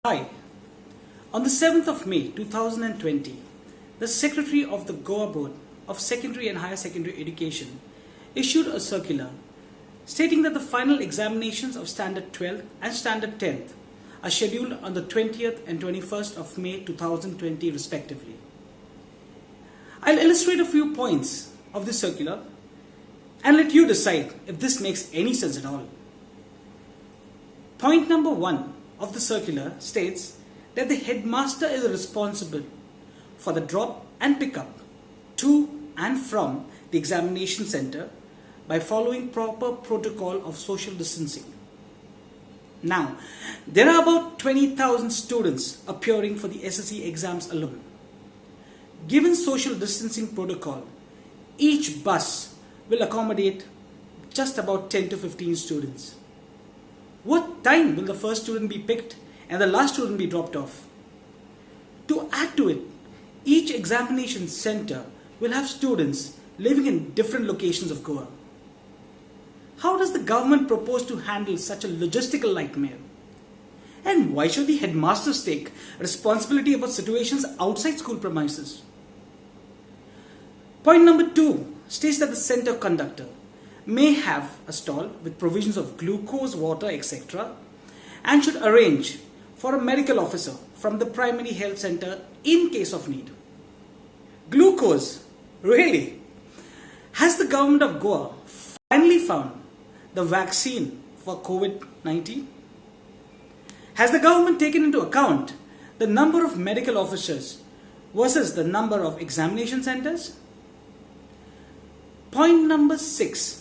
Hi. On the 7th of May 2020, the Secretary of the Goa Board of Secondary and Higher Secondary Education issued a circular stating that the final examinations of Standard 12th and Standard 10th are scheduled on the 20th and 21st of May 2020 respectively. I'll illustrate a few points of this circular and let you decide if this makes any sense at all. Point number 1 of the circular states that the headmaster is responsible for the drop and pickup to and from the examination center by following proper protocol of social distancing. Now, there are about 20,000 students appearing for the SSC exams alone. Given social distancing protocol, each bus will accommodate just about 10 to 15 students. What time will the first student be picked and the last student be dropped off? To add to it, each examination center will have students living in different locations of Goa. How does the government propose to handle such a logistical nightmare? And why should the headmasters take responsibility about situations outside school premises? Point number 2 states that the center conductor may have a stall with provisions of glucose, water, etc. and should arrange for a medical officer from the primary health center in case of need. Glucose? Really? Has the government of Goa finally found the vaccine for COVID-19? Has the government taken into account the number of medical officers versus the number of examination centers? Point number 6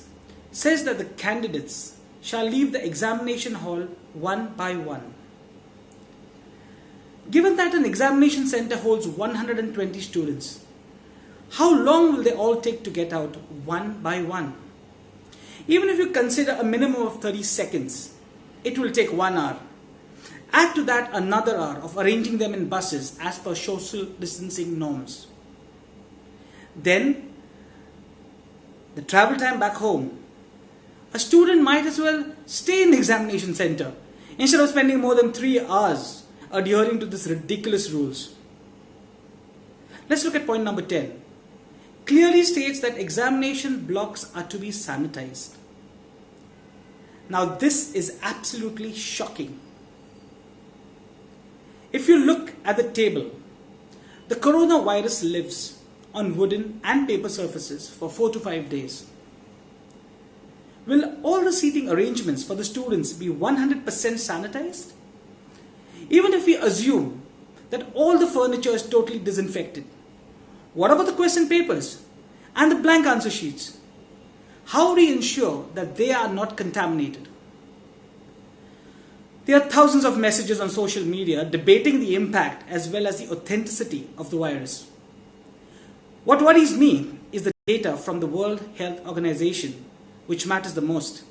says that the candidates shall leave the examination hall one by one. Given that an examination center holds 120 students, how long will they all take to get out one by one? Even if you consider a minimum of 30 seconds, it will take 1 hour. Add to that another hour of arranging them in buses as per social distancing norms. Then, the travel time back home. A student might as well stay in the examination center instead of spending more than 3 hours adhering to these ridiculous rules. Let's look at point number 10. Clearly states that examination blocks are to be sanitized. Now this is absolutely shocking. If you look at the table, the coronavirus lives on wooden and paper surfaces for 4 to 5 days. Will all the seating arrangements for the students be 100% sanitized? Even if we assume that all the furniture is totally disinfected, what about the question papers and the blank answer sheets? How do you ensure that they are not contaminated? There are thousands of messages on social media debating the impact as well as the authenticity of the virus. What worries me is the data from the World Health Organization, which matters the most.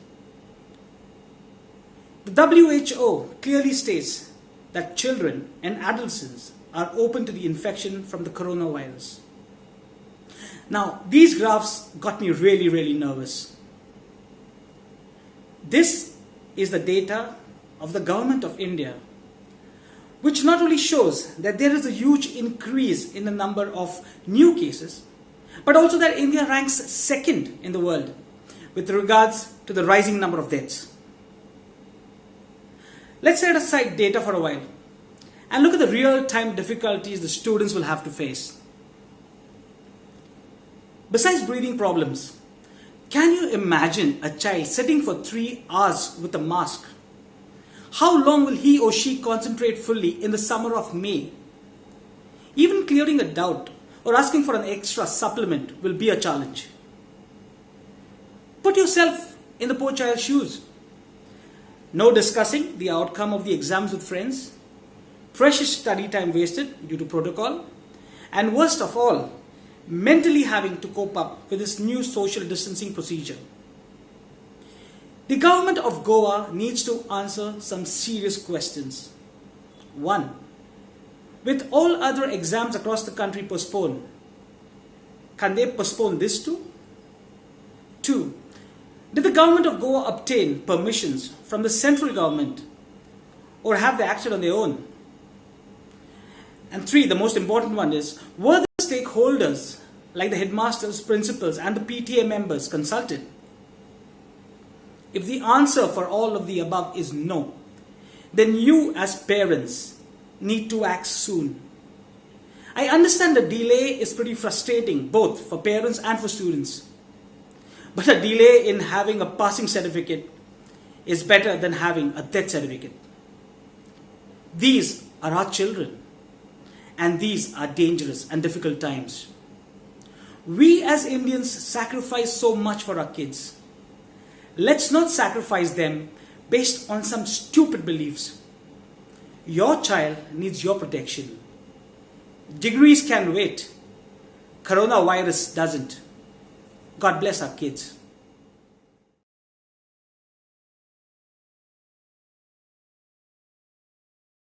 The WHO clearly states that children and adolescents are open to the infection from the coronavirus. Now, these graphs got me really nervous. This is the data of the government of India, which not only shows that there is a huge increase in the number of new cases, but also that India ranks second in the world with regards to the rising number of deaths. Let's set aside data for a while and look at the real-time difficulties the students will have to face. Besides breathing problems, can you imagine a child sitting for 3 hours with a mask? How long will he or she concentrate fully in the summer of May? Even clearing a doubt or asking for an extra supplement will be a challenge. Put yourself in the poor child's shoes. No discussing the outcome of the exams with friends, precious study time wasted due to protocol, and worst of all, mentally having to cope up with this new social distancing procedure. The government of Goa needs to answer some serious questions. 1. With all other exams across the country postponed, can they postpone this too? 2. Did the government of Goa obtain permissions from the central government, or have they acted on their own? And three, the most important one is, were the stakeholders like the headmasters, principals, and the PTA members consulted? If the answer for all of the above is no, then you as parents need to act soon. I understand the delay is pretty frustrating both for parents and for students. But a delay in having a passing certificate is better than having a death certificate. These are our children, and these are dangerous and difficult times. We as Indians sacrifice so much for our kids. Let's not sacrifice them based on some stupid beliefs. Your child needs your protection. Degrees can wait. Coronavirus doesn't. God bless our kids.